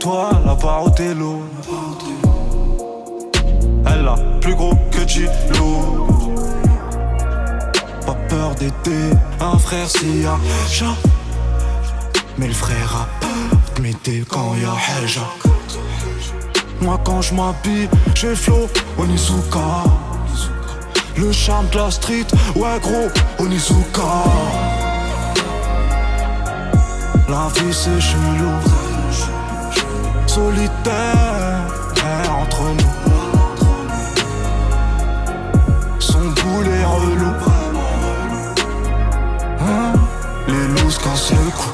étoiles à part Othello. Elle a plus gros que Gilo. Pas peur d'aider un frère s'il y a Haja. Mais le frère a peur de m'aider quand y a Haja. Moi quand je m'habille, j'ai flow Onizuka. Le charme de la street, ouais gros Onizuka. La vie c'est chelou, solitaire entre nous. Son boulet relou, hein? Les loups cassent le cou.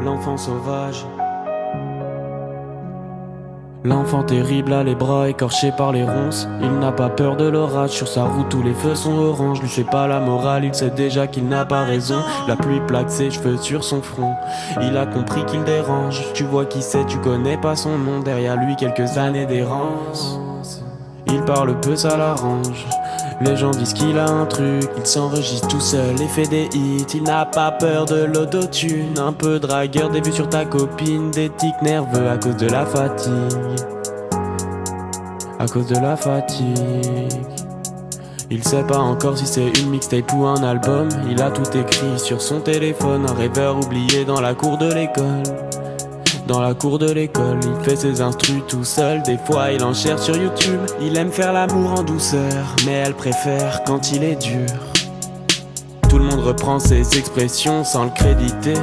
L'enfant sauvage, l'enfant terrible a les bras écorchés par les ronces. Il n'a pas peur de l'orage, sur sa route tous les feux sont orange. Lui fait pas la morale, il sait déjà qu'il n'a pas raison. La pluie plaque ses cheveux sur son front, il a compris qu'il dérange. Tu vois qui c'est, tu connais pas son nom. Derrière lui quelques années d'errance. Il parle peu, ça l'arrange. Les gens disent qu'il a un truc, il s'enregistre tout seul et fait des hits. Il n'a pas peur de l'autotune, un peu dragueur, des vues sur ta copine, des tics nerveux à cause de la fatigue. À cause de la fatigue. Il sait pas encore si c'est une mixtape ou un album. Il a tout écrit sur son téléphone, un rêveur oublié dans la cour de l'école. Dans la cour de l'école, il fait ses instrus tout seul. Des fois il en cherche sur YouTube. Il aime faire l'amour en douceur, mais elle préfère quand il est dur. Tout le monde reprend ses expressions sans le créditer.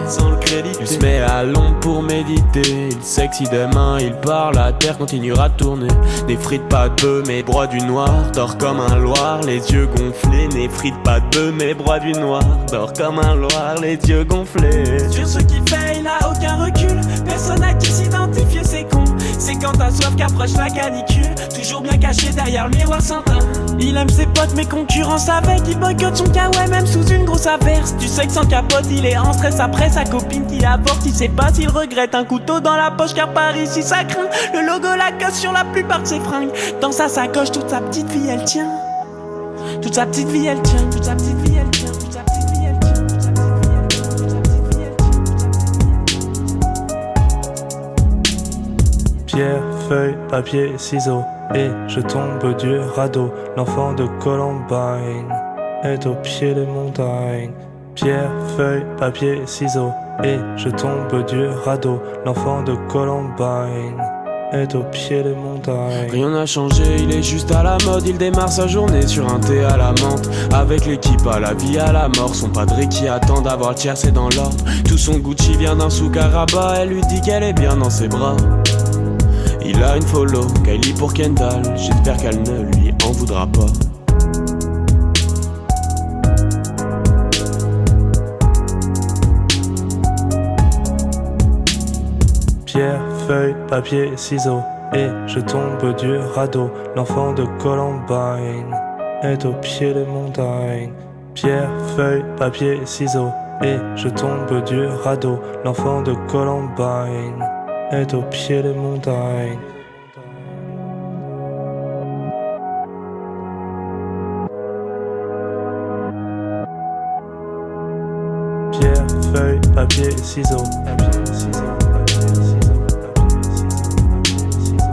Il se met à l'ombre pour méditer. Il sait que si demain il part, la terre continuera de tourner. Des frites pas de bœuf mais broie du noir. Dort comme un loir, les yeux gonflés. Des frites pas de bœuf mais broie du noir. Dort comme un loir, les yeux gonflés. Sur ce qu'il fait, il n'a aucun recul. Personne à qui s'identifier, c'est con. C'est quand t'as soif qu'approche la canicule. Toujours bien caché derrière le miroir sans teint. Il aime ses potes mais concurrence avec. Il boycotte son kawaii même sous une grosse averse. Tu sais que sans capote il est en stress après sa copine qui avorte. Il sait pas s'il regrette un couteau dans la poche car par ici ça craint. Le logo la casse sur la plupart de ses fringues. Dans sa sacoche toute sa petite vie elle tient. Toute sa petite vie elle tient. Toute sa petite vie elle tient. Toute sa petite vie elle tient. Toute sa petite vie elle tient. Toute sa petite vie elle tient. Pierre, feuille, papier, ciseaux. Et je tombe du radeau. L'enfant de Columbine est au pied des montagnes. Pierre, feuille, papier, ciseaux. Et je tombe du radeau. L'enfant de Columbine est au pied des montagnes. Rien n'a changé, il est juste à la mode. Il démarre sa journée sur un thé à la menthe. Avec l'équipe à la vie, à la mort. Son padré qui attend d'avoir le tiers, c'est dans l'ordre. Tout son Gucci vient d'un souk à Rabat. Elle lui dit qu'elle est bien dans ses bras. Il a une follow, Kylie pour Kendall. J'espère qu'elle ne lui en voudra pas. Pierre, feuille, papier, ciseaux. Et je tombe du radeau. L'enfant de Columbine est au pied des montagnes. Pierre, feuille, papier, ciseaux. Et je tombe du radeau. L'enfant de Columbine est au pied des montagnes. Pierre, feuille, papier, ciseaux. Papier, ciseaux, papier, ciseaux, papier, ciseaux, papier, ciseaux, papier, ciseaux.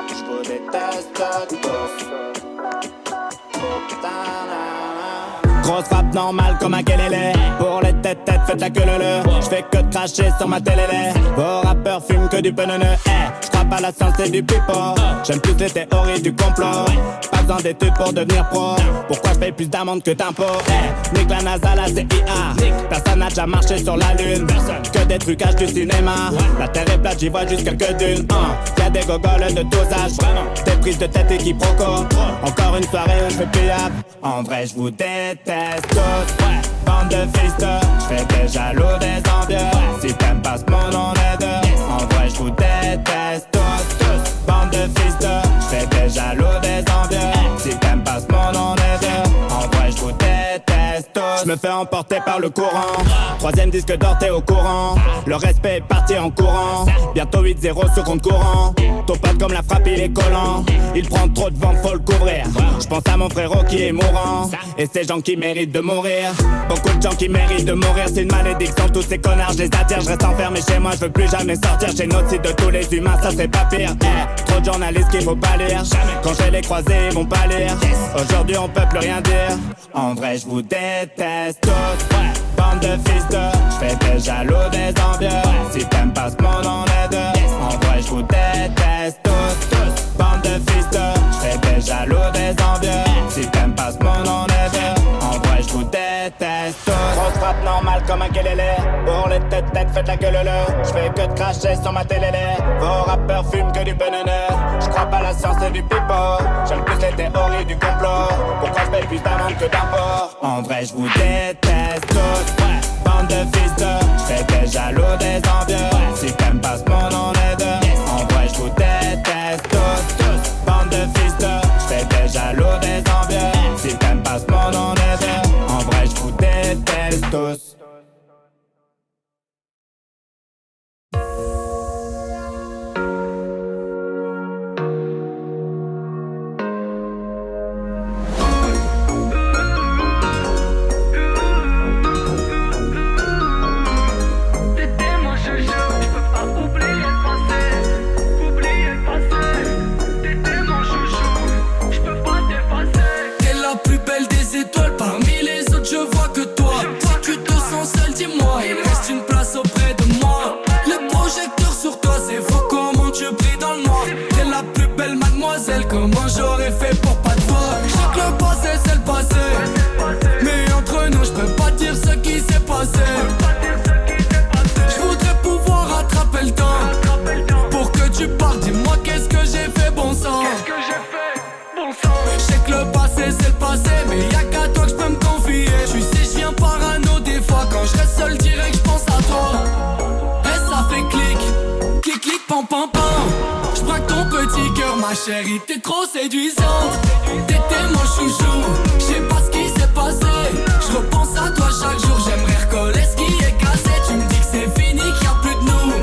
Je vous déteste tous. Grosse frappe normale comme un kelele. Pour les têtes, faites la queue le. J'fais que cracher sur ma télé. Vos rappeurs fument que du penene. J'crois pas la science et du pipo. J'aime plus les théories du complot. Pas besoin d'études pour devenir pro. Pourquoi j'paye plus d'amende que d'impôts? Nique la NASA, la CIA. Personne n'a déjà marché sur la lune. Que des trucages du cinéma. La terre est plate, j'y vois juste quelques dunes. Y'a des gogoles de tous âges. Des prises de tête et quiproquos. Encore une soirée où j'fais pliable. En vrai j'vous déteste tous. Bande de fils de, j'fais des jaloux, des envieux. Si t'aimes pas ce monde on est deux. En vrai j'vous déteste tous. Bande de fils de, j'fais des jaloux, des envieux. Si t'aimes pas ce monde on est deux. En vrai j'vous déteste tous. J'me fais emporter par le courant. Troisième disque d'or t'es au courant. Le respect est parti en courant. Bientôt 8-0 sur compte courant. Ton pote comme la frappe il est collant. Il prend trop de vent faut le couvrir. J'pense à mon frérot qui est mourant. Et ces gens qui méritent de mourir. Beaucoup de gens qui méritent de mourir. C'est une malédiction, tous ces connards je les attire. Je reste enfermé chez moi, je veux plus jamais sortir. Génocide de tous les humains, ça c'est pas pire. Trop de journalistes qu'il faut pas lire. Quand je vais les croiser ils vont pas lire. Aujourd'hui on peut plus rien dire. En vrai je vous déteste tous. Bande de fils de, j'fais des jaloux, des envieux. Si t'aimes pas ce monde on est deux. En vrai je vous déteste tous. Bande de fils de, j'fais des jaloux, des envieux. Si t'aimes pas ce monde on est deux. En vrai je vous déteste tous. Grosse frappe normale comme un kelele. Pour les têtes, faites la queue le. J'fais que de cracher sur ma télé. Vos rappeurs fument que du penene. J'crois pas la science et du pipo. J'aime plus les théories du complot. Pourquoi j'paye plus d'amende que d'impôts? En vrai je vous déteste tous. Bande de fils de, j'fais des jaloux, des envieux. Si t'aimes pas ce monde on est deux. En vrai je vous déteste tous. Bande de fils de, j'fais des jaloux, des envieux. Si t'aimes pas ce monde on est deux. En vrai je vous déteste tous. Comment j'aurais fait pour pas te voir? Chaque le passé c'est le passé. Mais entre nous je peux pas dire ce qui s'est passé. Je voudrais pouvoir rattraper le temps. Pour que tu parles, dis-moi qu'est-ce que j'ai fait bon sang. Je sais que le passé c'est le passé. Mais y'a qu'à toi que je peux me confier. Tu sais je viens parano des fois. Quand je reste seul direct je pense à toi. Et ça fait clic, clic clic pam pam pam. J'braque ton petit cœur, ma chérie, t'es trop séduisante. T'étais mon chouchou, j'sais pas ce qui s'est passé. J'repense à toi chaque jour, j'aimerais recoller ce qui est cassé. Tu me dis que c'est fini, qu'il y a plus de nous.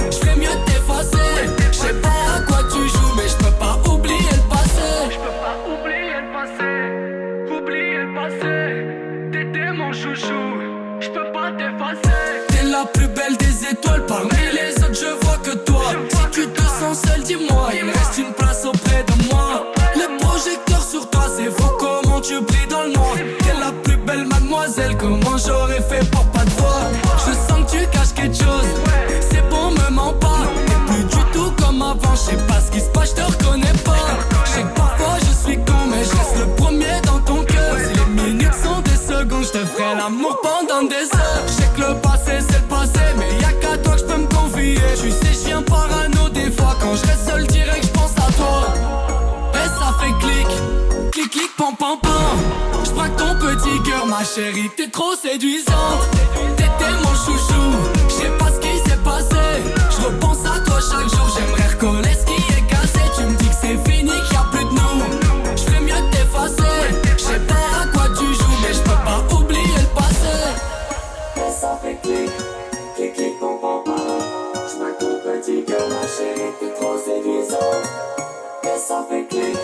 J'fais mieux de t'effacer. J'sais pas à quoi tu joues, mais j'peux pas oublier le passé. J'peux pas oublier le passé, oublier le passé. T'étais mon chouchou, j'peux pas t'effacer. T'es la plus belle des étoiles, parmi les autres je vois que toi. Si tu te sens seul, dis-moi, il me reste une place auprès de moi. Le projecteur sur toi, c'est fou comment tu brilles dans le noir. T'es la plus belle mademoiselle, comment j'aurais fait pour pas te voir. Je sens que tu caches quelque chose, c'est bon me mens pas. T'es plus du tout comme avant, je sais pas ce qui se passe, je te reconnais pas. Je sais que parfois je suis con, mais je reste le premier dans ton cœur. Si les minutes sont des secondes, je te ferai l'amour pendant des heures. Je sais que le passé c'est le passé, mais y'a qu'à toi que je peux me confier. Tu sais je viens parano des fois, quand je reste seul direct je pense à toi. Et ça fait clic, clic clic pam pam pam. J'braque ton petit cœur, ma chérie, t'es trop séduisante. T'étais mon chouchou, j'sais pas ce qui s'est passé. J'repense à toi chaque jour, j'aimerais recoller ce qui est cassé. Tu me dis que c'est fini, qu'il y a plus de nous. J'fais mieux de t'effacer. J'sais pas à quoi tu joues, mais j'peux pas oublier le passé. Et ça fait clic, clic clic pam pam pam. J'braque ton petit cœur, ma chérie, t'es trop séduisante. Et ça fait clic,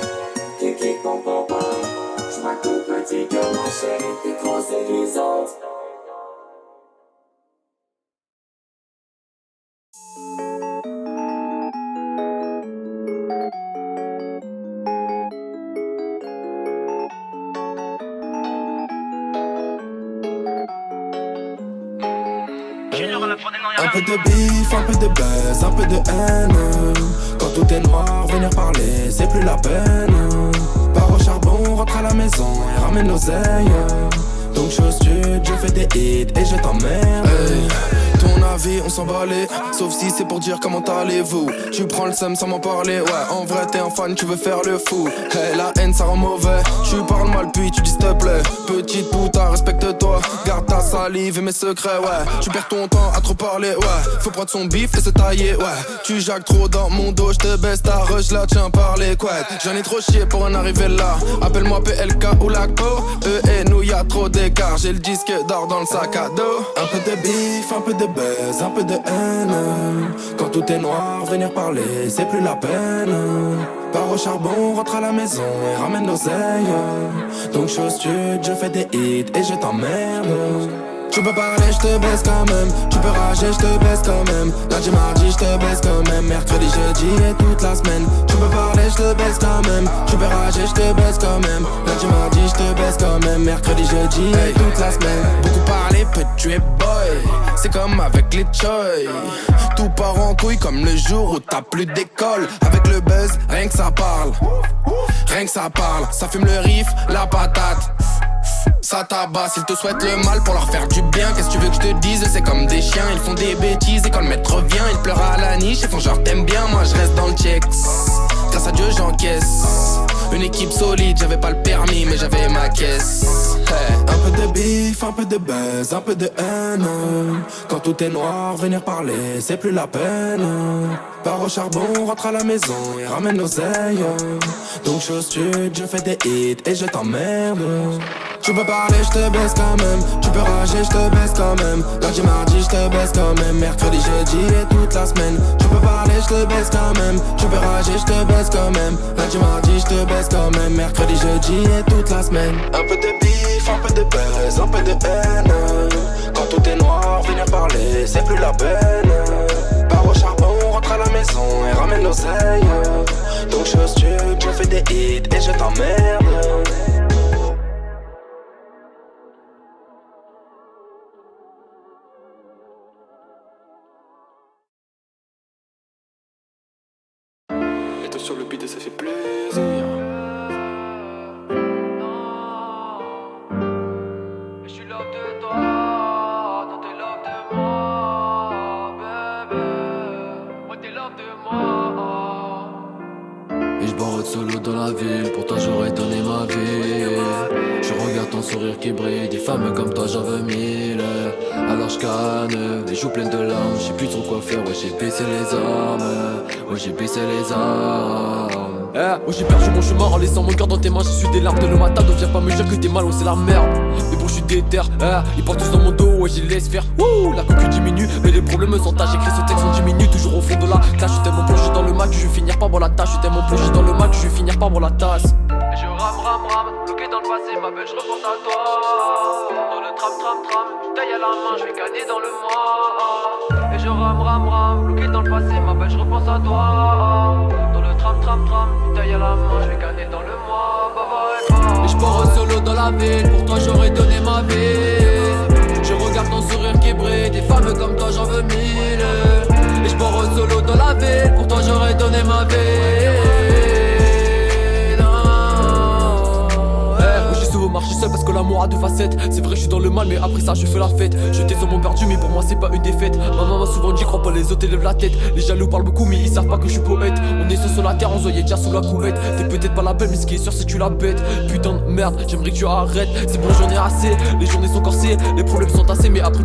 clic clic pam pam pam. J'braque ton petit cœur, ma chérie, t'es trop séduisante. Un peu de bif, un peu de buzz, un peu de haine. Quand tout est noir, venir parler, c'est plus la peine. Pars au charbon, rentre à la maison et ramène l'oseille. Donc chose stud, je fais des hits et je t'emmerde. Hey, ton avis, on s'en balait. Sauf si c'est pour dire comment allez-vous. Tu prends le seum sans m'en parler. Ouais, en vrai t'es un fan, tu veux faire le fou. Hey, la haine ça rend mauvais. Tu parles mal puis tu dis s'il te plaît. Petite puta, respecte-toi. Garde ta salive et mes secrets, ouais. Tu perds ton temps à trop parler, ouais. Faut prendre son bif et se tailler, ouais. Tu jacques trop dans mon dos, j'te baisse ta rush là, tiens par les couettes. J'en ai trop chié pour en arriver là. Appelle-moi PLK ou Lacto. Eux et nous y'a trop d'écart. J'ai le disque d'or dans le sac à dos. Un peu de bif, un peu de buzz, un peu de haine. Quand tout est noir, venir parler, c'est plus la peine. Pars au charbon, rentre à la maison et ramène l'oseille. Donc chose stud, je fais des hits et je t'emmerde. Tu peux parler, je te baisse quand même. Tu peux rager, je te baisse quand même. Lundi, mardi, je te baisse quand même. Mercredi, jeudi et toute la semaine. Tu peux parler, je te baisse quand même. Tu peux rager, je te baisse quand même. Lundi, mardi, je te baisse quand même. Mercredi, jeudi et toute la semaine. Beaucoup parler peut tuer boy. C'est comme avec les choy. Tout part en couille comme le jour où t'as plus d'école. Avec le buzz, rien que ça parle. Rien que ça parle. Ça fume le riff, la patate. Ça tabasse, ils te souhaitent le mal pour leur faire du bien. Qu'est-ce que tu veux que je te dise, c'est comme des chiens. Ils font des bêtises et quand le maître revient, ils pleurent à la niche et font genre t'aimes bien. Moi je reste dans le checks, grâce à Dieu j'encaisse. Une équipe solide, j'avais pas le permis mais j'avais ma caisse. Hey. Un peu de bif, un peu de buzz, un peu de haine. Quand tout est noir, venir parler, c'est plus la peine. Pars au charbon, rentre à la maison et ramène l'oseille. Donc chose stud, je fais des hits et je t'emmerde. Tu peux parler, je te baisse quand même. Tu peux rager, je te baisse quand même. Lundi, mardi, je te baisse quand même. Mercredi, jeudi et toute la semaine. Tu peux parler, je te baisse quand même. Tu peux rager, je te baisse quand même. Lundi, mardi, je te baisse quand même. Mercredi, jeudi et toute la semaine. Un peu de bif, un peu de buzz, un peu de haine. Quand tout est noir, venir parler, c'est plus la peine. Pars au charbon, rentre à la maison et ramène l'oseille. Donc chose stud, je fais des hits et je t'emmerde. Sur le beat et ça fait plaisir. Je suis love de toi, toi t'es love de moi, bébé. Moi t'es love de moi. Et je barre solo dans la ville, pour toi j'aurais donné ma vie. Je regarde ton sourire qui brille, des femmes comme toi j'en veux mille. Alors je canne, des joues pleines de larmes, je sais plus trop quoi faire, ouais j'ai baissé les armes. Ouais j'ai baissé les armes. Ouais j'ai perdu mon chemin en laissant mon cœur dans tes mains. Je suis des larmes de l'eau matin, donc viens pas me dire que t'es mal, ouais c'est la merde. Mais bon je suis déter, ils portent tous dans mon dos, ouais j'y laisse faire. Wouh, la coque diminue, mais les problèmes s'entachent. J'écris ce texte en 10 minutes, toujours au fond de la classe. Je suis tellement plongé dans le match, je vais finir par boire la tasse. Je suis tellement plongé dans le match, je vais finir par boire la tasse. Et je rame, bloqué dans le passé, ma belle, je repense à toi. Dans le tram, je taille à la main, je vais gagner dans le mois. Et je rame, bloqué dans le passé, ma belle, je repense à toi. Dans le tram, je taille à la main, je vais gagner dans le mois. Bye. Et je pars solo dans la ville, pour toi j'aurais donné ma vie. Je regarde ton sourire qui brille, des femmes comme toi j'en veux mille. Et je pars solo dans la ville, pour toi j'aurais donné ma vie. Marcher seul parce que l'amour a deux facettes. C'est vrai je suis dans le mal mais après ça je fais la fête. J'étais sur mon perdu mais pour moi c'est pas une défaite. Maman m'a souvent dit crois pas les autres élèvent la tête. Les jaloux parlent beaucoup mais ils savent pas que je suis poète. On est seul sur la terre, on se voyait déjà sous la couvette. T'es peut-être pas la belle mais ce qui est sûr c'est que tu la bête. Putain de merde, j'aimerais que tu arrêtes. C'est bon j'en ai assez, les journées sont corsées. Les problèmes sont tassés mais après